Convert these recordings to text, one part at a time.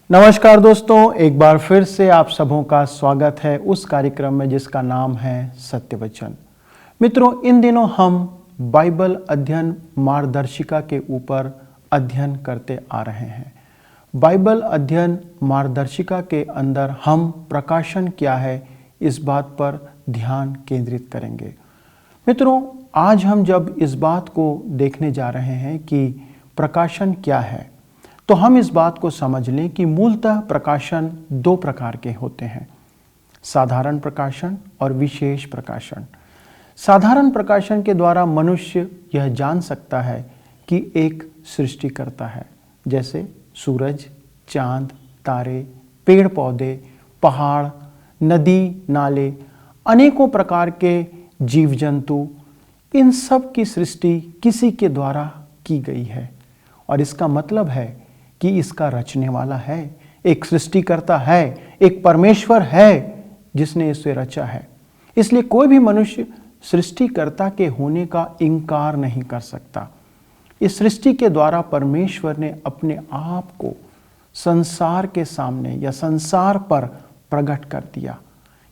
नमस्कार दोस्तों, एक बार फिर से आप सबों का स्वागत है उस कार्यक्रम में जिसका नाम है सत्य वचन। मित्रों, इन दिनों हम बाइबल अध्ययन मार्गदर्शिका के ऊपर अध्ययन करते आ रहे हैं। बाइबल अध्ययन मार्गदर्शिका के अंदर हम प्रकाशन क्या है इस बात पर ध्यान केंद्रित करेंगे। मित्रों, आज हम जब इस बात को देखने जा रहे हैं कि प्रकाशन क्या है, तो हम इस बात को समझ लें कि मूलतः प्रकाशन दो प्रकार के होते हैं, साधारण प्रकाशन और विशेष प्रकाशन। साधारण प्रकाशन के द्वारा मनुष्य यह जान सकता है कि एक सृष्टिकर्ता है, जैसे सूरज, चांद, तारे, पेड़ पौधे, पहाड़, नदी, नाले, अनेकों प्रकार के जीव जंतु, इन सब की सृष्टि किसी के द्वारा की गई है। और इसका मतलब है कि इसका रचने वाला है, एक सृष्टिकर्ता है, एक परमेश्वर है जिसने इसे रचा है। इसलिए कोई भी मनुष्य सृष्टिकर्ता के होने का इनकार नहीं कर सकता। इस सृष्टि के द्वारा परमेश्वर ने अपने आप को संसार के सामने या संसार पर प्रकट कर दिया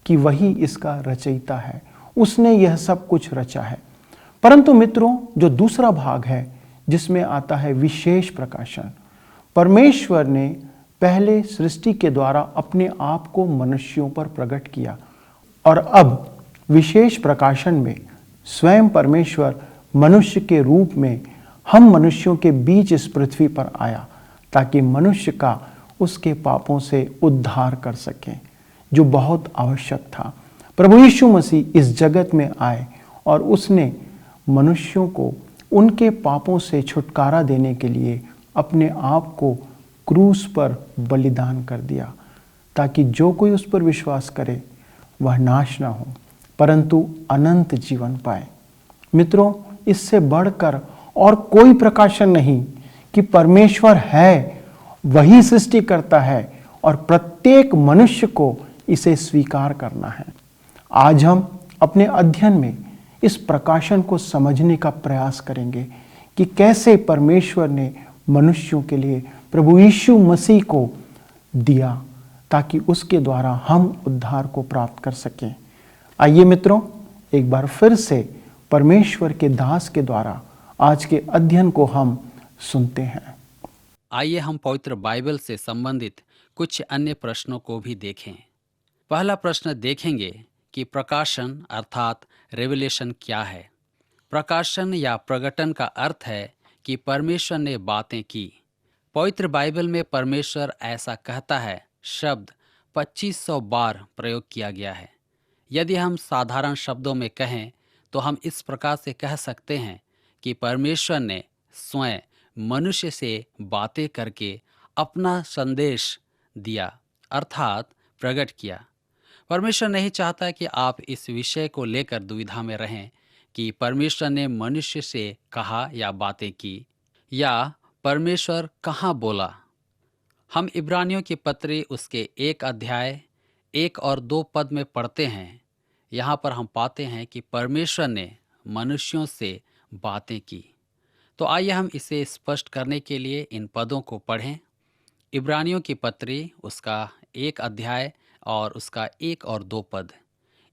कि वही इसका रचयिता है, उसने यह सब कुछ रचा है। परंतु मित्रों, जो दूसरा भाग है जिसमें आता है विशेष प्रकाशन, परमेश्वर ने पहले सृष्टि के द्वारा अपने आप को मनुष्यों पर प्रकट किया और अब विशेष प्रकाशन में स्वयं परमेश्वर मनुष्य के रूप में हम मनुष्यों के बीच इस पृथ्वी पर आया ताकि मनुष्य का उसके पापों से उद्धार कर सके, जो बहुत आवश्यक था। प्रभु यीशु मसीह इस जगत में आए और उसने मनुष्यों को उनके पापों से छुटकारा देने के लिए अपने आप को क्रूस पर बलिदान कर दिया, ताकि जो कोई उस पर विश्वास करे वह नाश ना हो परंतु अनंत जीवन पाए। मित्रों, इससे बढ़कर और कोई प्रकाशन नहीं कि परमेश्वर है, वही सृष्टि करता है और प्रत्येक मनुष्य को इसे स्वीकार करना है। आज हम अपने अध्ययन में इस प्रकाशन को समझने का प्रयास करेंगे कि कैसे परमेश्वर ने मनुष्यों के लिए प्रभु यीशु मसीह को दिया ताकि उसके द्वारा हम उद्धार को प्राप्त कर सकें। आइए मित्रों, एक बार फिर से परमेश्वर के दास के द्वारा आज के अध्ययन को हम सुनते हैं। आइए हम पवित्र बाइबल से संबंधित कुछ अन्य प्रश्नों को भी देखें। पहला प्रश्न देखेंगे कि प्रकाशन अर्थात रेवलेशन क्या है। प्रकाशन या प्रकटन का अर्थ है कि परमेश्वर ने बातें की। पवित्र बाइबल में परमेश्वर ऐसा कहता है शब्द 2500 बार प्रयोग किया गया है। यदि हम साधारण शब्दों में कहें तो हम इस प्रकार से कह सकते हैं कि परमेश्वर ने स्वयं मनुष्य से बातें करके अपना संदेश दिया अर्थात प्रकट किया। परमेश्वर नहीं चाहता कि आप इस विषय को लेकर दुविधा में रहें कि परमेश्वर ने मनुष्य से कहा या बातें की या परमेश्वर कहाँ बोला। हम इब्रानियों की पत्री उसके 1 अध्याय 1 और 2 पद में पढ़ते हैं। यहाँ पर हम पाते हैं कि परमेश्वर ने मनुष्यों से बातें की। तो आइए हम इसे स्पष्ट करने के लिए इन पदों को पढ़ें। इब्रानियों की पत्री उसका 1 अध्याय और उसका 1 और 2 पद।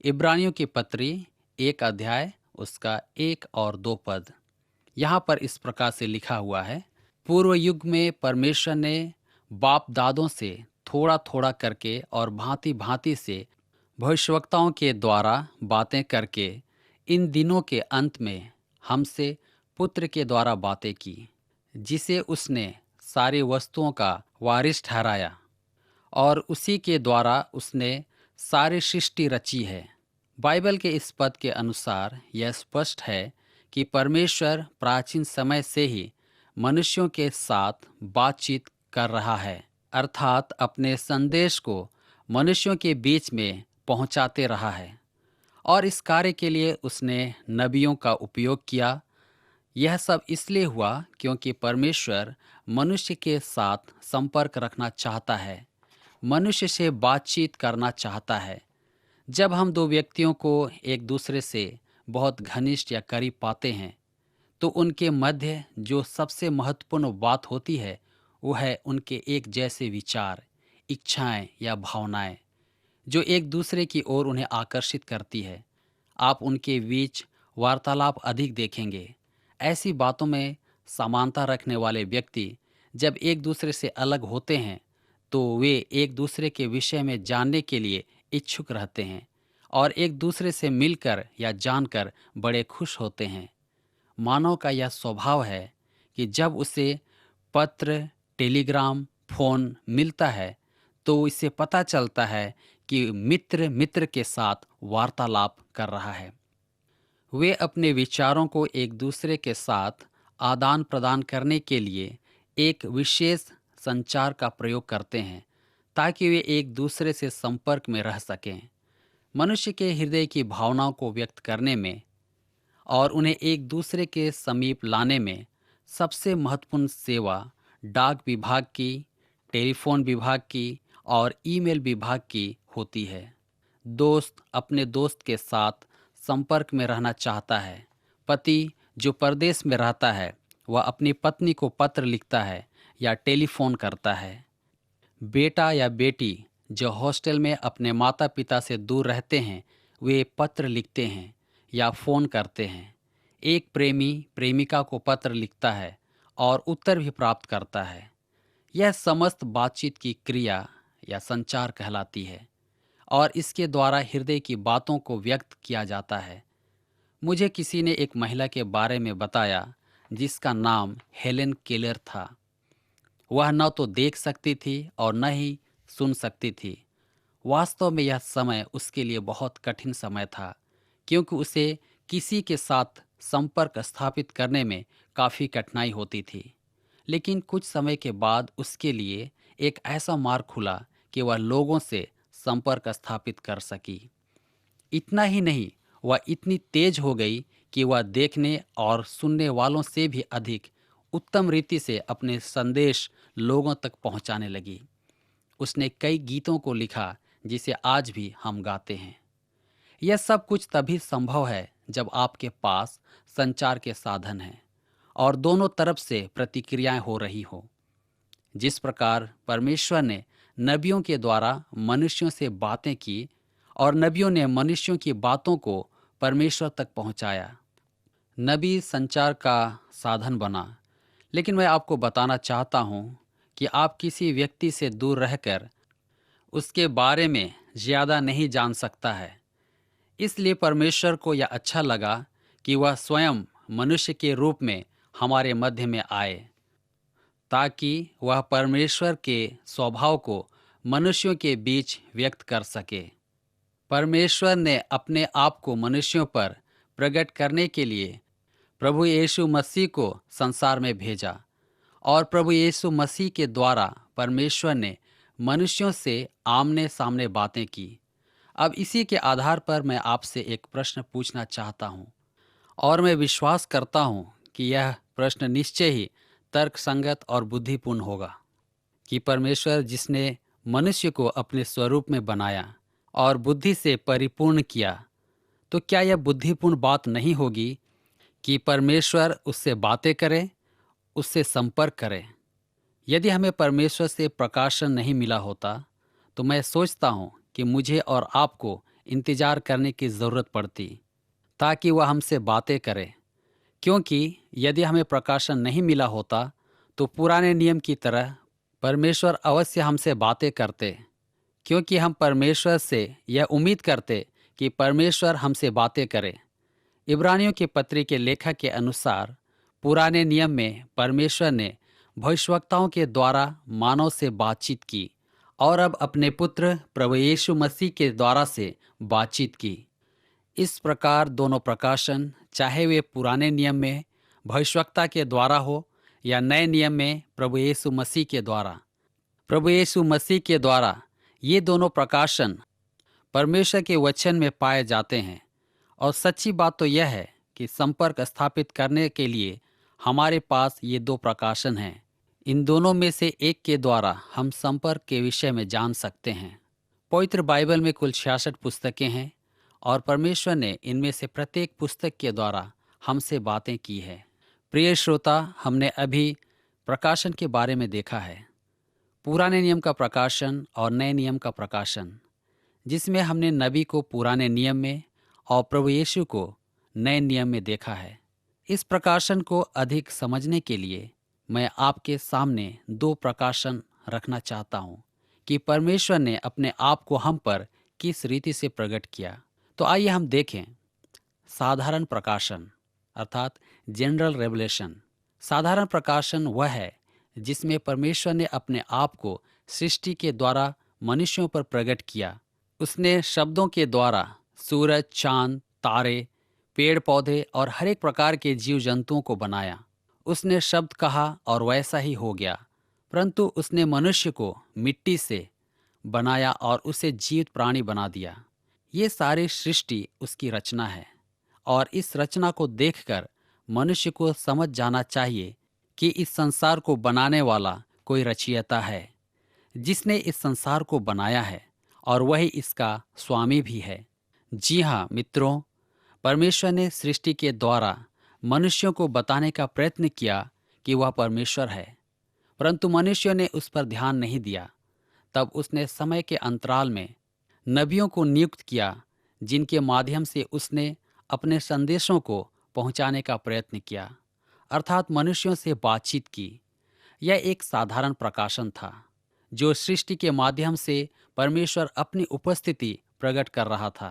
इब्रानियों की पत्री 1 अध्याय उसका 1 और 2 पद। यहाँ पर इस प्रकार से लिखा हुआ है, पूर्व युग में परमेश्वर ने बाप दादों से थोड़ा थोड़ा करके और भांति भांति से भविष्यवक्ताओं के द्वारा बातें करके इन दिनों के अंत में हमसे पुत्र के द्वारा बातें की, जिसे उसने सारी वस्तुओं का वारिस ठहराया और उसी के द्वारा उसने सारी सृष्टि रची है। बाइबल के इस पद के अनुसार यह स्पष्ट है कि परमेश्वर प्राचीन समय से ही मनुष्यों के साथ बातचीत कर रहा है, अर्थात अपने संदेश को मनुष्यों के बीच में पहुंचाते रहा है और इस कार्य के लिए उसने नबियों का उपयोग किया। यह सब इसलिए हुआ क्योंकि परमेश्वर मनुष्य के साथ संपर्क रखना चाहता है, मनुष्य से बातचीत करना चाहता है। जब हम दो व्यक्तियों को एक दूसरे से बहुत घनिष्ठ या करीब पाते हैं तो उनके मध्य जो सबसे महत्वपूर्ण बात होती है वो है उनके एक जैसे विचार, इच्छाएं या भावनाएं जो एक दूसरे की ओर उन्हें आकर्षित करती है। आप उनके बीच वार्तालाप अधिक देखेंगे। ऐसी बातों में समानता रखने वाले व्यक्ति जब एक दूसरे से अलग होते हैं तो वे एक दूसरे के विषय में जानने के लिए इच्छुक रहते हैं और एक दूसरे से मिलकर या जानकर बड़े खुश होते हैं। मानव का यह स्वभाव है कि जब उसे पत्र, टेलीग्राम, फोन मिलता है तो इससे पता चलता है कि मित्र मित्र के साथ वार्तालाप कर रहा है। वे अपने विचारों को एक दूसरे के साथ आदान प्रदान करने के लिए एक विशेष संचार का प्रयोग करते हैं ताकि वे एक दूसरे से संपर्क में रह सकें। मनुष्य के हृदय की भावनाओं को व्यक्त करने में और उन्हें एक दूसरे के समीप लाने में सबसे महत्वपूर्ण सेवा डाक विभाग की, टेलीफोन विभाग की और ईमेल विभाग की होती है। दोस्त अपने दोस्त के साथ संपर्क में रहना चाहता है। पति जो परदेश में रहता है वह अपनी पत्नी को पत्र लिखता है या टेलीफोन करता है। बेटा या बेटी जो हॉस्टल में अपने माता पिता से दूर रहते हैं वे पत्र लिखते हैं या फ़ोन करते हैं। एक प्रेमी प्रेमिका को पत्र लिखता है और उत्तर भी प्राप्त करता है। यह समस्त बातचीत की क्रिया या संचार कहलाती है और इसके द्वारा हृदय की बातों को व्यक्त किया जाता है। मुझे किसी ने एक महिला के बारे में बताया जिसका नाम हेलेन केलर था। वह न तो देख सकती थी और न ही सुन सकती थी। वास्तव में यह समय उसके लिए बहुत कठिन समय था क्योंकि उसे किसी के साथ संपर्क स्थापित करने में काफ़ी कठिनाई होती थी। लेकिन कुछ समय के बाद उसके लिए एक ऐसा मार्ग खुला कि वह लोगों से संपर्क स्थापित कर सकी। इतना ही नहीं, वह इतनी तेज हो गई कि वह देखने और सुनने वालों से भी अधिक उत्तम रीति से अपने संदेश लोगों तक पहुंचाने लगी। उसने कई गीतों को लिखा जिसे आज भी हम गाते हैं। यह सब कुछ तभी संभव है जब आपके पास संचार के साधन हैं और दोनों तरफ से प्रतिक्रियाएं हो रही हो। जिस प्रकार परमेश्वर ने नबियों के द्वारा मनुष्यों से बातें की और नबियों ने मनुष्यों की बातों को परमेश्वर तक पहुंचाया। नबी संचार का साधन बना। लेकिन मैं आपको बताना चाहता हूं कि आप किसी व्यक्ति से दूर रहकर उसके बारे में ज़्यादा नहीं जान सकता है। इसलिए परमेश्वर को यह अच्छा लगा कि वह स्वयं मनुष्य के रूप में हमारे मध्य में आए ताकि वह परमेश्वर के स्वभाव को मनुष्यों के बीच व्यक्त कर सके। परमेश्वर ने अपने आप को मनुष्यों पर प्रकट करने के लिए प्रभु यीशु मसीह को संसार में भेजा और प्रभु यीशु मसीह के द्वारा परमेश्वर ने मनुष्यों से आमने सामने बातें की। अब इसी के आधार पर मैं आपसे एक प्रश्न पूछना चाहता हूँ और मैं विश्वास करता हूँ कि यह प्रश्न निश्चय ही तर्कसंगत और बुद्धिपूर्ण होगा कि परमेश्वर जिसने मनुष्य को अपने स्वरूप में बनाया और बुद्धि से परिपूर्ण किया, तो क्या यह बुद्धिपूर्ण बात नहीं होगी कि परमेश्वर उससे बातें करे, उससे संपर्क करे? यदि हमें परमेश्वर से प्रकाशन नहीं मिला होता तो मैं सोचता हूँ कि मुझे और आपको इंतजार करने की ज़रूरत पड़ती ताकि वह हमसे बातें करे, क्योंकि यदि हमें प्रकाशन नहीं मिला होता तो पुराने नियम की तरह परमेश्वर अवश्य हमसे बातें करते, क्योंकि हम परमेश्वर से यह उम्मीद करते कि परमेश्वर हमसे बातें करे। इब्रानियों के पत्री के लेखक के अनुसार पुराने नियम में परमेश्वर ने भविष्यवक्ताओं के द्वारा मानव से बातचीत की और अब अपने पुत्र प्रभु यीशु मसीह के द्वारा से बातचीत की। इस प्रकार दोनों प्रकाशन, चाहे वे पुराने नियम में भविष्यवक्ता के द्वारा हो या नए नियम में प्रभु यीशु मसीह के द्वारा, ये दोनों प्रकाशन परमेश्वर के वचन में पाए जाते हैं। और सच्ची बात तो यह है कि संपर्क स्थापित करने के लिए हमारे पास ये दो प्रकाशन हैं। इन दोनों में से एक के द्वारा हम संपर्क के विषय में जान सकते हैं। पवित्र बाइबल में कुल 66 पुस्तकें हैं और परमेश्वर ने इनमें से प्रत्येक पुस्तक के द्वारा हमसे बातें की है। प्रिय श्रोता, हमने अभी प्रकाशन के बारे में देखा है। पुराने नियम का प्रकाशन और नए नियम का प्रकाशन, जिसमें हमने नबी को पुराने नियम में और प्रभु यीशु को नए नियम में देखा है। इस प्रकाशन को अधिक समझने के लिए मैं आपके सामने दो प्रकाशन रखना चाहता हूँ कि परमेश्वर ने अपने आप को हम पर किस रीति से प्रकट किया। तो आइए हम देखें। साधारण प्रकाशन अर्थात जनरल रेवलेशन। साधारण प्रकाशन वह है जिसमें परमेश्वर ने अपने आप को सृष्टि के द्वारा मनुष्यों पर प्रकट किया। उसने शब्दों के द्वारा सूरज, चांद, तारे, पेड़ पौधे और हर एक प्रकार के जीव जंतुओं को बनाया। उसने शब्द कहा और वैसा ही हो गया। परंतु उसने मनुष्य को मिट्टी से बनाया और उसे जीवित प्राणी बना दिया। ये सारी सृष्टि उसकी रचना है और इस रचना को देखकर मनुष्य को समझ जाना चाहिए कि इस संसार को बनाने वाला कोई रचयिता है, जिसने इस संसार को बनाया है और वही इसका स्वामी भी है। जी हाँ मित्रों, परमेश्वर ने सृष्टि के द्वारा मनुष्यों को बताने का प्रयत्न किया कि वह परमेश्वर है, परंतु मनुष्यों ने उस पर ध्यान नहीं दिया। तब उसने समय के अंतराल में नबियों को नियुक्त किया, जिनके माध्यम से उसने अपने संदेशों को पहुंचाने का प्रयत्न किया, अर्थात मनुष्यों से बातचीत की। यह एक साधारण प्रकाशन था जो सृष्टि के माध्यम से परमेश्वर अपनी उपस्थिति प्रकट कर रहा था।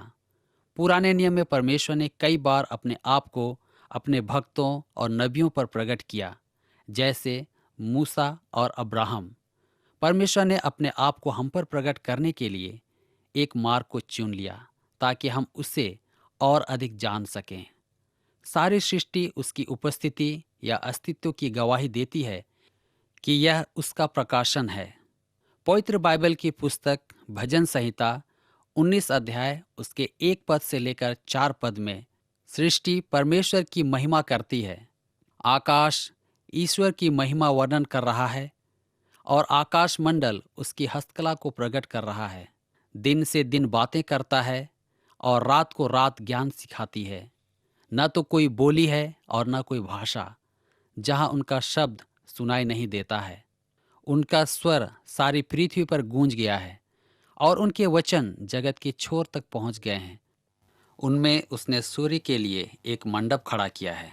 पुराने नियम में परमेश्वर ने कई बार अपने आप को अपने भक्तों और नबियों पर प्रकट किया, जैसे मूसा और अब्राहम। परमेश्वर ने अपने आप को हम पर प्रकट करने के लिए एक मार्ग को चुन लिया ताकि हम उसे और अधिक जान सकें। सारी सृष्टि उसकी उपस्थिति या अस्तित्व की गवाही देती है कि यह उसका प्रकाशन है। पवित्र बाइबल की पुस्तक भजन संहिता 19 अध्याय उसके 1 पद से लेकर 4 पद में सृष्टि परमेश्वर की महिमा करती है। आकाश ईश्वर की महिमा वर्णन कर रहा है और आकाश मंडल उसकी हस्तकला को प्रकट कर रहा है। दिन से दिन बातें करता है और रात को रात ज्ञान सिखाती है। न तो कोई बोली है और न कोई भाषा जहाँ उनका शब्द सुनाई नहीं देता है। उनका स्वर सारी पृथ्वी पर गूंज गया है और उनके वचन जगत के छोर तक पहुँच गए हैं। उनमें उसने सूर्य के लिए एक मंडप खड़ा किया है।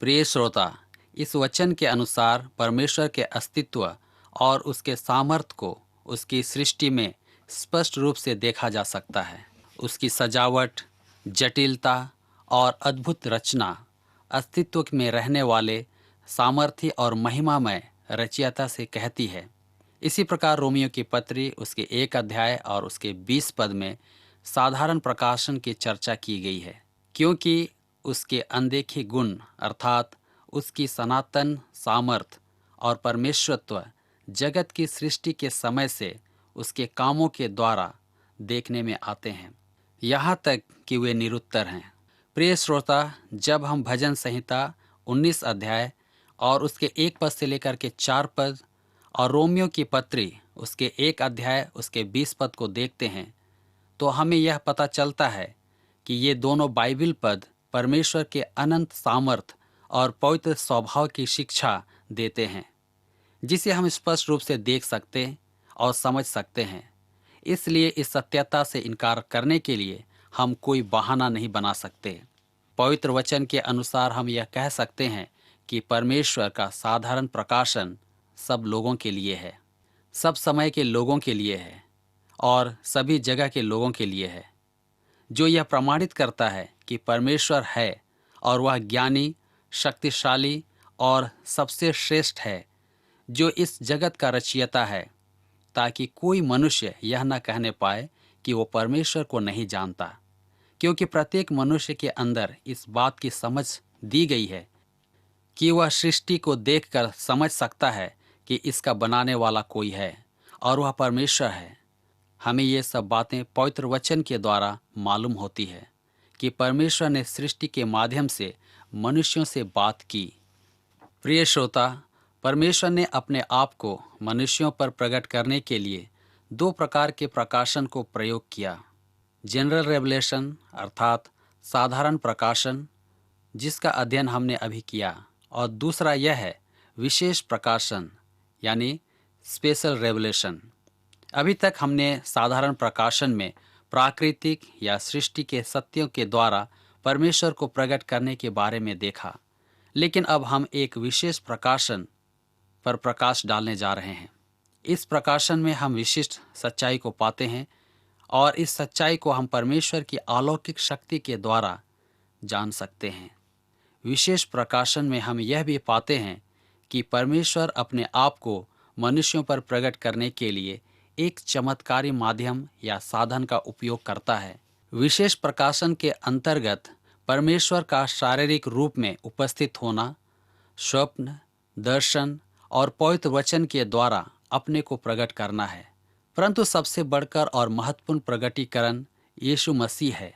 प्रिय श्रोता, इस वचन के अनुसार परमेश्वर के अस्तित्व और उसके सामर्थ्य को उसकी सृष्टि में स्पष्ट रूप से देखा जा सकता है। उसकी सजावट, जटिलता और अद्भुत रचना अस्तित्व में रहने वाले सामर्थ्य और महिमामय रचयिता से कहती है। इसी प्रकार रोमियो की पत्री उसके 1 अध्याय और उसके 20 पद में साधारण प्रकाशन की चर्चा की गई है, क्योंकि उसके अनदेखे गुण अर्थात उसकी सनातन सामर्थ और परमेश्वरत्व जगत की सृष्टि के समय से उसके कामों के द्वारा देखने में आते हैं, यहाँ तक कि वे निरुत्तर हैं। प्रिय श्रोता, जब हम भजन संहिता 19 अध्याय और उसके 1 पद से लेकर के 4 पद और रोमियो की पत्री उसके 1 अध्याय उसके 20 पद को देखते हैं, तो हमें यह पता चलता है कि ये दोनों बाइबल पद परमेश्वर के अनंत सामर्थ और पवित्र स्वभाव की शिक्षा देते हैं, जिसे हम स्पष्ट रूप से देख सकते और समझ सकते हैं। इसलिए इस सत्यता से इनकार करने के लिए हम कोई बहाना नहीं बना सकते। पवित्र वचन के अनुसार हम यह कह सकते हैं कि परमेश्वर का साधारण प्रकाशन सब लोगों के लिए है, सब समय के लोगों के लिए है और सभी जगह के लोगों के लिए है, जो यह प्रमाणित करता है कि परमेश्वर है और वह ज्ञानी, शक्तिशाली और सबसे श्रेष्ठ है, जो इस जगत का रचयिता है, ताकि कोई मनुष्य यह न कहने पाए कि वो परमेश्वर को नहीं जानता, क्योंकि प्रत्येक मनुष्य के अंदर इस बात की समझ दी गई है कि वह सृष्टि को देखकर समझ सकता है कि इसका बनाने वाला कोई है और वह परमेश्वर है। हमें ये सब बातें पवित्र वचन के द्वारा मालूम होती है कि परमेश्वर ने सृष्टि के माध्यम से मनुष्यों से बात की। प्रिय श्रोता, परमेश्वर ने अपने आप को मनुष्यों पर प्रकट करने के लिए 2 प्रकार के प्रकाशन को प्रयोग किया। जनरल रेवलेशन अर्थात साधारण प्रकाशन, जिसका अध्ययन हमने अभी किया, और दूसरा यह है विशेष प्रकाशन यानी स्पेशल रेवलेशन। अभी तक हमने साधारण प्रकाशन में प्राकृतिक या सृष्टि के सत्यों के द्वारा परमेश्वर को प्रकट करने के बारे में देखा, लेकिन अब हम एक विशेष प्रकाशन पर प्रकाश डालने जा रहे हैं। इस प्रकाशन में हम विशिष्ट सच्चाई को पाते हैं और इस सच्चाई को हम परमेश्वर की अलौकिक शक्ति के द्वारा जान सकते हैं। विशेष प्रकाशन में हम यह भी पाते हैं कि परमेश्वर अपने आप को मनुष्यों पर प्रकट करने के लिए एक चमत्कारी माध्यम या साधन का उपयोग करता है। विशेष प्रकाशन के अंतर्गत परमेश्वर का शारीरिक रूप में उपस्थित होना, स्वप्न, दर्शन और पवित्र वचन के द्वारा अपने को प्रकट करना है। परंतु सबसे बढ़कर और महत्वपूर्ण प्रकटीकरण यीशु मसीह है।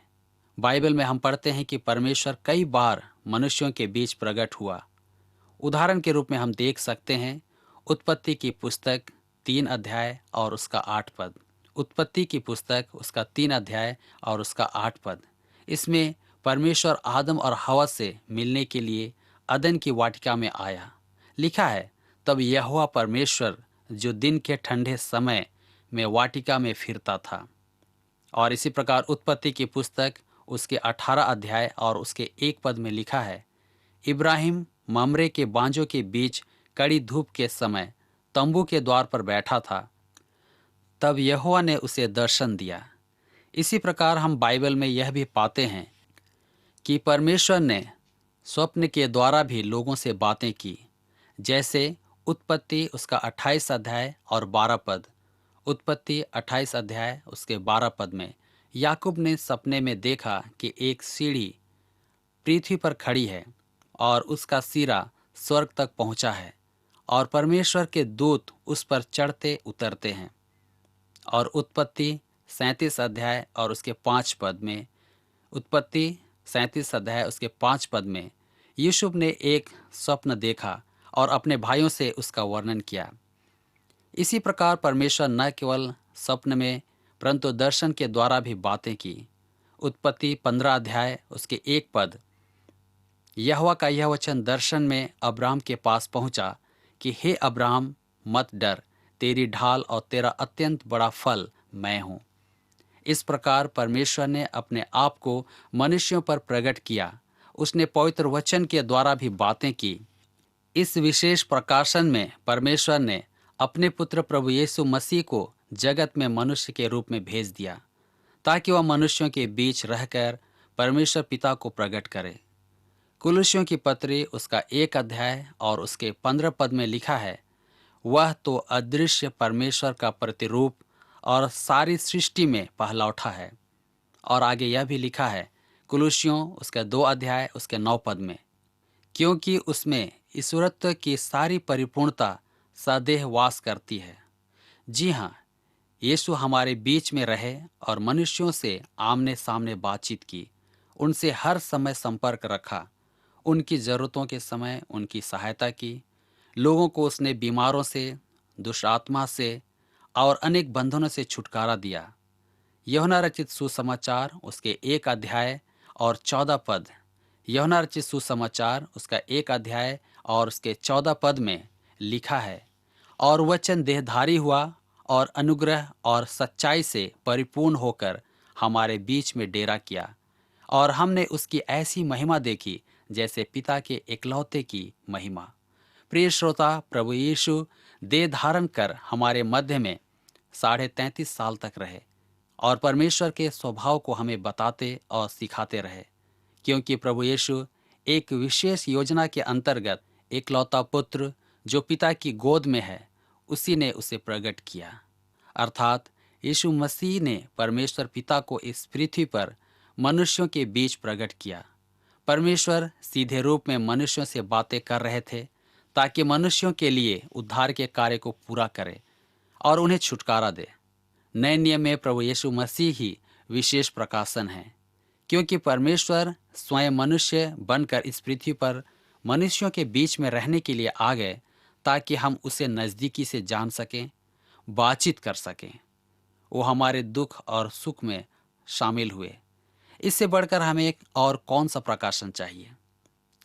बाइबल में हम पढ़ते हैं कि परमेश्वर कई बार मनुष्यों के बीच प्रकट हुआ। उदाहरण के रूप में हम देख सकते हैं उत्पत्ति की पुस्तक 3 अध्याय और उसका 8 पद। उत्पत्ति की पुस्तक उसका 3 अध्याय और उसका 8 पद। इसमें परमेश्वर आदम और हवा से मिलने के लिए अदन की वाटिका में आया। लिखा है, तब यहोवा परमेश्वर जो दिन के ठंडे समय में वाटिका में फिरता था। और इसी प्रकार उत्पत्ति की पुस्तक उसके 18 अध्याय और उसके 1 पद में लिखा है, इब्राहिम ममरे के बांजों के बीच कड़ी धूप के समय तंबू के द्वार पर बैठा था, तब यहोवा ने उसे दर्शन दिया। इसी प्रकार हम बाइबल में यह भी पाते हैं कि परमेश्वर ने स्वप्न के द्वारा भी लोगों से बातें की, जैसे उत्पत्ति उसका 28 अध्याय और 12 पद। उत्पत्ति 28 अध्याय उसके 12 पद में याकूब ने सपने में देखा कि एक सीढ़ी पृथ्वी पर खड़ी है और उसका सिरा स्वर्ग तक पहुंचा है और परमेश्वर के दूत उस पर चढ़ते उतरते हैं। और उत्पत्ति 37 अध्याय और उसके 5 पद में, उत्पत्ति 37 अध्याय उसके 5 पद में यूसुफ ने एक स्वप्न देखा और अपने भाइयों से उसका वर्णन किया। इसी प्रकार परमेश्वर न केवल स्वप्न में परंतु दर्शन के द्वारा भी बातें की। उत्पत्ति 15 अध्याय उसके 1 पद, यहोवा का यह वचन दर्शन में अब्राम के पास पहुंचा कि हे अब्राम, मत डर, तेरी ढाल और तेरा अत्यंत बड़ा फल मैं हूँ। इस प्रकार परमेश्वर ने अपने आप को मनुष्यों पर प्रकट किया। उसने पवित्र वचन के द्वारा भी बातें की। इस विशेष प्रकाशन में परमेश्वर ने अपने पुत्र प्रभु यीशु मसीह को जगत में मनुष्य के रूप में भेज दिया, ताकि वह मनुष्यों के बीच रहकर परमेश्वर पिता को प्रकट करे। कुलुस्सियों की पत्री उसका 1 अध्याय और उसके 15 पद में लिखा है, वह तो अदृश्य परमेश्वर का प्रतिरूप और सारी सृष्टि में पहलौठा है। और आगे यह भी लिखा है कुलुस्सियों उसके 2 अध्याय उसके 9 पद में, क्योंकि उसमें ईश्वरत्व की सारी परिपूर्णता सदैव वास करती है। जी हाँ, यीशु हमारे बीच में रहे और मनुष्यों से आमने सामने बातचीत की, उनसे हर समय संपर्क रखा, उनकी ज़रूरतों के समय उनकी सहायता की। लोगों को उसने बीमारों से, दुष्टात्मा से और अनेक बंधनों से छुटकारा दिया। यूहन्ना रचित सुसमाचार उसके 1 अध्याय और 14 पद, यूहन्ना रचित सुसमाचार उसका 1 अध्याय और उसके 14 पद में लिखा है, और वचन देहधारी हुआ और अनुग्रह और सच्चाई से परिपूर्ण होकर हमारे बीच में डेरा किया, और हमने उसकी ऐसी महिमा देखी जैसे पिता के एकलौते की महिमा। प्रिय श्रोता, प्रभु यीशु देह धारण कर हमारे मध्य में 33.5 साल तक रहे और परमेश्वर के स्वभाव को हमें बताते और सिखाते रहे, क्योंकि प्रभु यीशु एक विशेष योजना के अंतर्गत एकलौता पुत्र जो पिता की गोद में है, उसी ने उसे प्रकट किया। अर्थात यीशु मसीह ने परमेश्वर पिता को इस पृथ्वी पर मनुष्यों के बीच प्रकट किया। परमेश्वर सीधे रूप में मनुष्यों से बातें कर रहे थे ताकि मनुष्यों के लिए उद्धार के कार्य को पूरा करे और उन्हें छुटकारा दे। नए नियम में प्रभु यीशु मसीह ही विशेष प्रकाशन है, क्योंकि परमेश्वर स्वयं मनुष्य बनकर इस पृथ्वी पर मनुष्यों के बीच में रहने के लिए आ गए ताकि हम उसे नज़दीकी से जान सकें, बातचीत कर सकें। वो हमारे दुख और सुख में शामिल हुए। इससे बढ़कर हमें एक और कौन सा प्रकाशन चाहिए,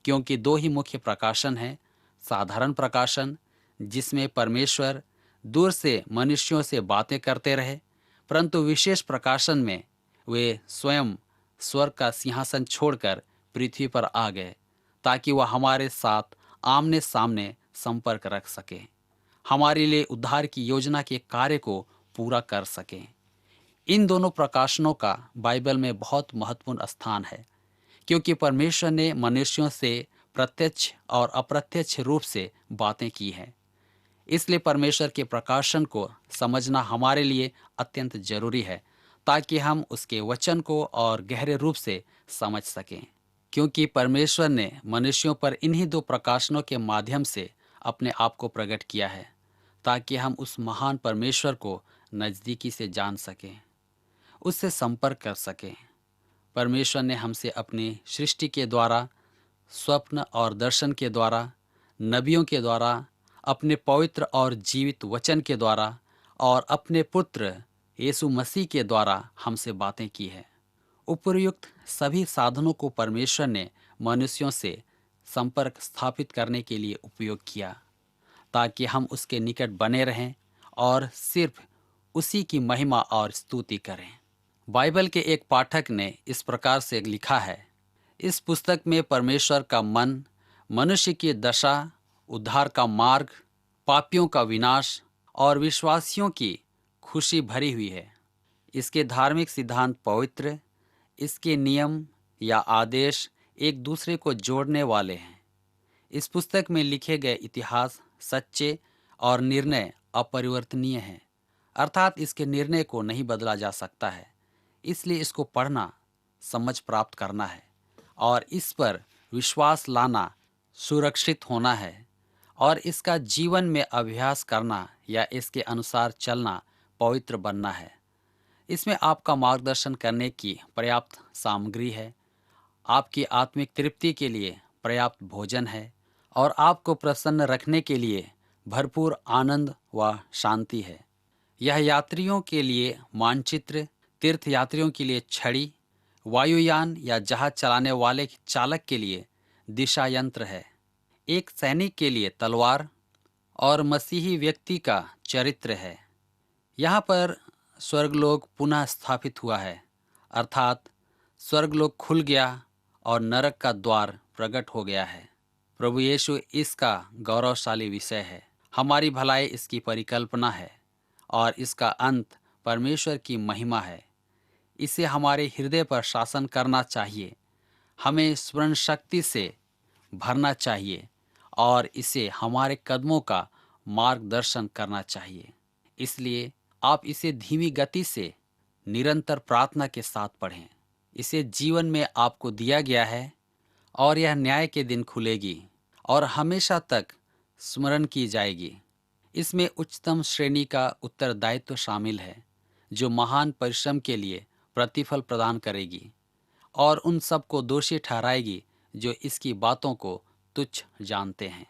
क्योंकि 2 ही मुख्य प्रकाशन हैं। साधारण प्रकाशन जिसमें परमेश्वर दूर से मनुष्यों से बातें करते रहे, परंतु विशेष प्रकाशन में वे स्वयं स्वर्ग का सिंहासन छोड़कर पृथ्वी पर आ गए, ताकि वह हमारे साथ आमने सामने संपर्क रख सके, हमारे लिए उद्धार की योजना के कार्य को पूरा कर सके। इन दोनों प्रकाशनों का बाइबल में बहुत महत्वपूर्ण स्थान है, क्योंकि परमेश्वर ने मनुष्यों से प्रत्यक्ष और अप्रत्यक्ष रूप से बातें की हैं। इसलिए परमेश्वर के प्रकाशन को समझना हमारे लिए अत्यंत जरूरी है, ताकि हम उसके वचन को और गहरे रूप से समझ सकें। क्योंकि परमेश्वर ने मनुष्यों पर इन्हीं दो प्रकाशनों के माध्यम से अपने आप को प्रकट किया है, ताकि हम उस महान परमेश्वर को नज़दीकी से जान सकें, उससे संपर्क कर सकें। परमेश्वर ने हमसे अपनी सृष्टि के द्वारा, स्वप्न और दर्शन के द्वारा, नबियों के द्वारा, अपने पवित्र और जीवित वचन के द्वारा और अपने पुत्र यीशु मसीह के द्वारा हमसे बातें की है। उपर्युक्त सभी साधनों को परमेश्वर ने मनुष्यों से संपर्क स्थापित करने के लिए उपयोग किया, ताकि हम उसके निकट बने रहें और सिर्फ उसी की महिमा और स्तुति करें। बाइबल के एक पाठक ने इस प्रकार से लिखा है, इस पुस्तक में परमेश्वर का मन, मनुष्य की दशा, उद्धार का मार्ग, पापियों का विनाश और विश्वासियों की खुशी भरी हुई है। इसके धार्मिक सिद्धांत पवित्र, इसके नियम या आदेश एक दूसरे को जोड़ने वाले हैं। इस पुस्तक में लिखे गए इतिहास सच्चे और निर्णय अपरिवर्तनीय हैं, अर्थात इसके निर्णय को नहीं बदला जा सकता है। इसलिए इसको पढ़ना, समझ प्राप्त करना है और इस पर विश्वास लाना, सुरक्षित होना है और इसका जीवन में अभ्यास करना या इसके अनुसार चलना, पवित्र बनना है। इसमें आपका मार्गदर्शन करने की पर्याप्त सामग्री है, आपकी आत्मिक तृप्ति के लिए पर्याप्त भोजन है और आपको प्रसन्न रखने के लिए भरपूर आनंद व शांति है। यह यात्रियों के लिए मानचित्र, तीर्थ यात्रियों के लिए छड़ी, वायुयान या जहाज चलाने वाले चालक के लिए दिशा यंत्र है, एक सैनिक के लिए तलवार और मसीही व्यक्ति का चरित्र है। यहाँ पर स्वर्गलोक पुनः स्थापित हुआ है, अर्थात स्वर्गलोक खुल गया और नरक का द्वार प्रकट हो गया है। प्रभु यीशु इसका गौरवशाली विषय है, हमारी भलाई इसकी परिकल्पना है और इसका अंत परमेश्वर की महिमा है। इसे हमारे हृदय पर शासन करना चाहिए, हमें स्मरण शक्ति से भरना चाहिए और इसे हमारे कदमों का मार्गदर्शन करना चाहिए। इसलिए आप इसे धीमी गति से निरंतर प्रार्थना के साथ पढ़ें। इसे जीवन में आपको दिया गया है और यह न्याय के दिन खुलेगी और हमेशा तक स्मरण की जाएगी। इसमें उच्चतम श्रेणी का उत्तरदायित्व शामिल है, जो महान परिश्रम के लिए प्रतिफल प्रदान करेगी और उन सब को दोषी ठहराएगी जो इसकी बातों को तुच्छ जानते हैं।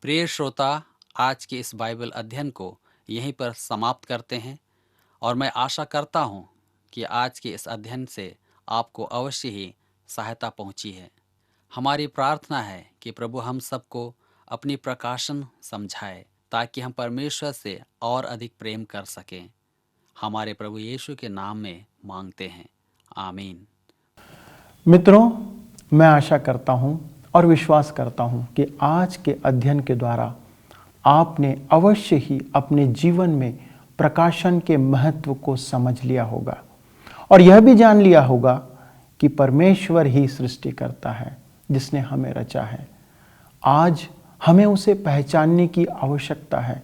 प्रिय श्रोता, आज के इस बाइबल अध्ययन को यहीं पर समाप्त करते हैं और मैं आशा करता हूँ कि आज के इस अध्ययन से आपको अवश्य ही सहायता पहुँची है। हमारी प्रार्थना है कि प्रभु हम सबको अपनी प्रकाशन समझाए, ताकि हम परमेश्वर से और अधिक प्रेम कर सकें। हमारे प्रभु यीशु के नाम में मांगते हैं, आमीन। मित्रों, मैं आशा करता हूं और विश्वास करता हूं कि आज के अध्ययन के द्वारा आपने अवश्य ही अपने जीवन में प्रकाशन के महत्व को समझ लिया होगा और यह भी जान लिया होगा कि परमेश्वर ही सृष्टि करता है, जिसने हमें रचा है। आज हमें उसे पहचानने की आवश्यकता है,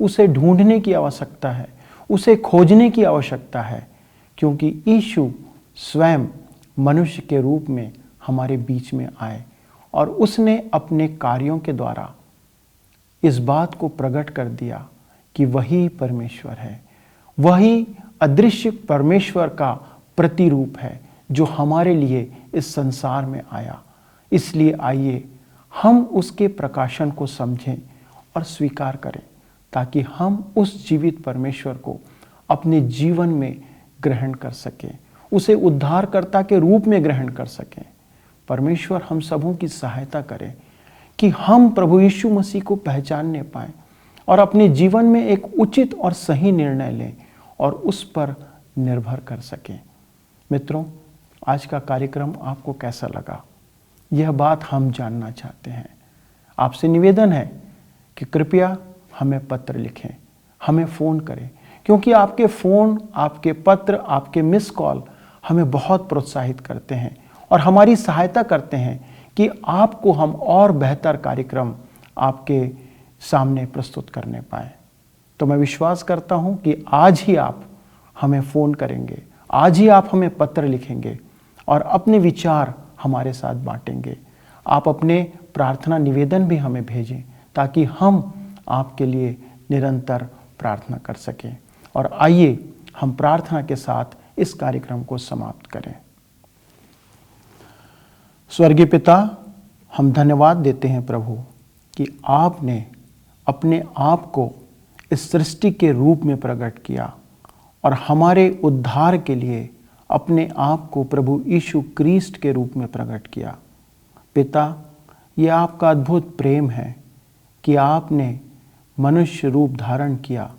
उसे ढूंढने की आवश्यकता है, उसे खोजने की आवश्यकता है, क्योंकि यीशु स्वयं मनुष्य के रूप में हमारे बीच में आए और उसने अपने कार्यों के द्वारा इस बात को प्रकट कर दिया कि वही परमेश्वर है, वही अदृश्य परमेश्वर का प्रतिरूप है जो हमारे लिए इस संसार में आया। इसलिए आइए हम उसके प्रकाशन को समझें और स्वीकार करें, ताकि हम उस जीवित परमेश्वर को अपने जीवन में ग्रहण कर सकें, उसे उद्धारकर्ता के रूप में ग्रहण कर सकें। परमेश्वर हम सबों की सहायता करे कि हम प्रभु यीशु मसीह को पहचानने पाएं और अपने जीवन में एक उचित और सही निर्णय लें और उस पर निर्भर कर सकें। मित्रों, आज का कार्यक्रम आपको कैसा लगा? यह बात हम जानना चाहते हैं। आपसे निवेदन है कि कृपया हमें पत्र लिखें, हमें फ़ोन करें, क्योंकि आपके फ़ोन, आपके पत्र, आपके मिस कॉल हमें बहुत प्रोत्साहित करते हैं और हमारी सहायता करते हैं कि आपको हम और बेहतर कार्यक्रम आपके सामने प्रस्तुत करने पाएँ। तो मैं विश्वास करता हूँ कि आज ही आप हमें फ़ोन करेंगे, आज ही आप हमें पत्र लिखेंगे और अपने विचार हमारे साथ बांटेंगे। आप अपने प्रार्थना निवेदन भी हमें भेजें ताकि हम आपके लिए निरंतर प्रार्थना कर सकें। और आइए हम प्रार्थना के साथ इस कार्यक्रम को समाप्त करें। स्वर्गीय पिता, हम धन्यवाद देते हैं प्रभु कि आपने अपने आप को इस सृष्टि के रूप में प्रकट किया और हमारे उद्धार के लिए अपने आप को प्रभु यीशु क्रिस्ट के रूप में प्रकट किया। पिता, ये आपका अद्भुत प्रेम है कि आपने मनुष्य रूप धारण किया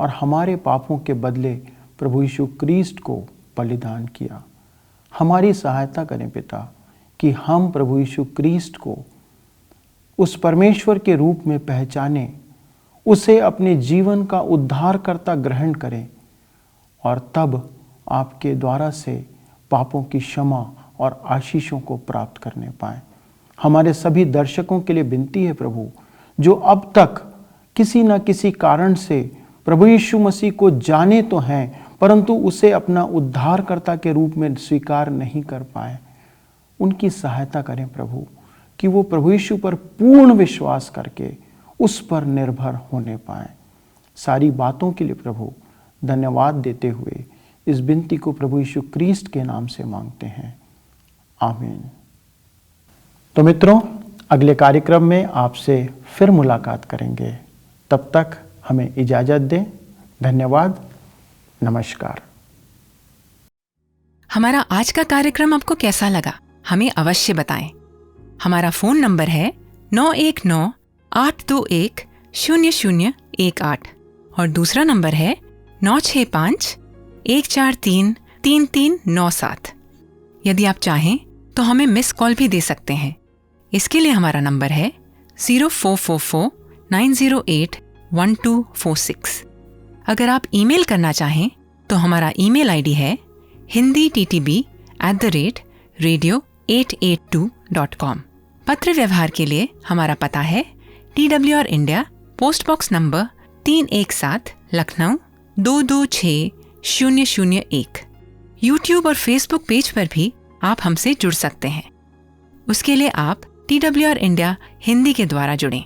और हमारे पापों के बदले प्रभु यीशु क्रिस्ट को बलिदान किया। हमारी सहायता करें पिता कि हम प्रभु यीशु क्रिस्ट को उस परमेश्वर के रूप में पहचानें, उसे अपने जीवन का उद्धारकर्ता ग्रहण करें और तब आपके द्वारा से पापों की क्षमा और आशीषों को प्राप्त करने पाएं। हमारे सभी दर्शकों के लिए विनती है प्रभु, जो अब तक किसी न किसी कारण से प्रभु यीशु मसीह को जाने तो हैं परंतु उसे अपना उद्धारकर्ता के रूप में स्वीकार नहीं कर पाए, उनकी सहायता करें प्रभु कि वो प्रभु यीशु पर पूर्ण विश्वास करके उस पर निर्भर होने पाएं। सारी बातों के लिए प्रभु धन्यवाद देते हुए इस विनती को प्रभु यीशु क्रिस्ट के नाम से मांगते हैं, आमीन। तो मित्रों, अगले कार्यक्रम में आपसे फिर मुलाकात करेंगे। तब तक हमें इजाजत दें। धन्यवाद, नमस्कार। हमारा आज का कार्यक्रम आपको कैसा लगा, हमें अवश्य बताएं। हमारा फोन नंबर है 9198210018 और दूसरा नंबर है 9651433397। यदि आप चाहें तो हमें मिस कॉल भी दे सकते हैं। इसके लिए हमारा नंबर है 0444908146। अगर आप ईमेल करना चाहें तो हमारा ईमेल आईडी है hindi@radio882.com। पत्र व्यवहार के लिए हमारा पता है TWR India, post box number 317, Lucknow 226001। YouTube और फेसबुक पेज पर भी आप हमसे जुड़ सकते हैं। उसके लिए आप TWR इंडिया हिंदी के द्वारा जुड़ें।